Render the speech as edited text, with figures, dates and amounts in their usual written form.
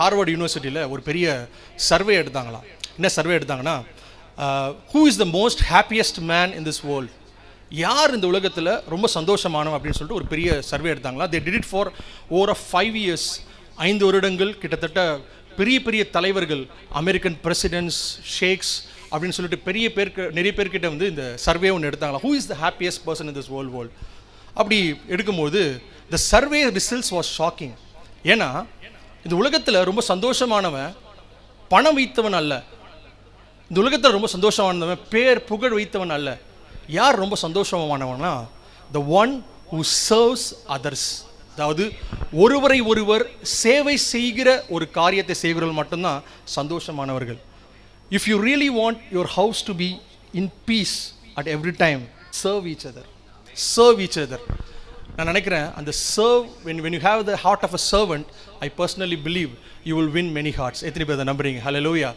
Harvard யூனிவர்சிட்டியில் ஒரு பெரிய சர்வே எடுத்தாங்களாம். என்ன சர்வே எடுத்தாங்கன்னா, who is the most happiest man in this world, யார் இந்த உலகத்தில் ரொம்ப சந்தோஷமானவன் அப்படின்னு சொல்லிட்டு ஒரு பெரிய சர்வே எடுத்தாங்களா. They did it for over 5 years, 5 வருடங்கள். கிட்டத்தட்ட பெரிய பெரிய தலைவர்கள், அமெரிக்கன் பிரசிடென்ட்ஸ், ஷேக்ஸ் அப்படின்னு சொல்லிட்டு நிறைய பேர்கிட்ட வந்து இந்த சர்வே ஒன்று எடுத்தாங்களா. Who is the happiest person in this world. அப்படி எடுக்கும்போது the survey results was shocking. ஏன்னா இந்த உலகத்தில் ரொம்ப சந்தோஷமானவன் பணம் வைத்தவன் அல்ல, இந்த உலகத்தில் ரொம்ப சந்தோஷமானவன் புகழ் வைத்தவன் அல்ல. யார் ரொம்ப சந்தோஷமானவனா, the one who serves others. அதாவது ஒருவரை ஒருவர் சேவை செய்கிற ஒரு காரியத்தை செய்கிறவர்கள் மட்டும்தான் சந்தோஷமானவர்கள். If you really want your house to be in peace at every time, serve each other. நான் நினைக்கிறேன் அந்த serve, when you have the heart of a servant, I personally believe you will win many hearts. எத்தனை பேர் நம்புறீங்க? ஹல்லேலூயா.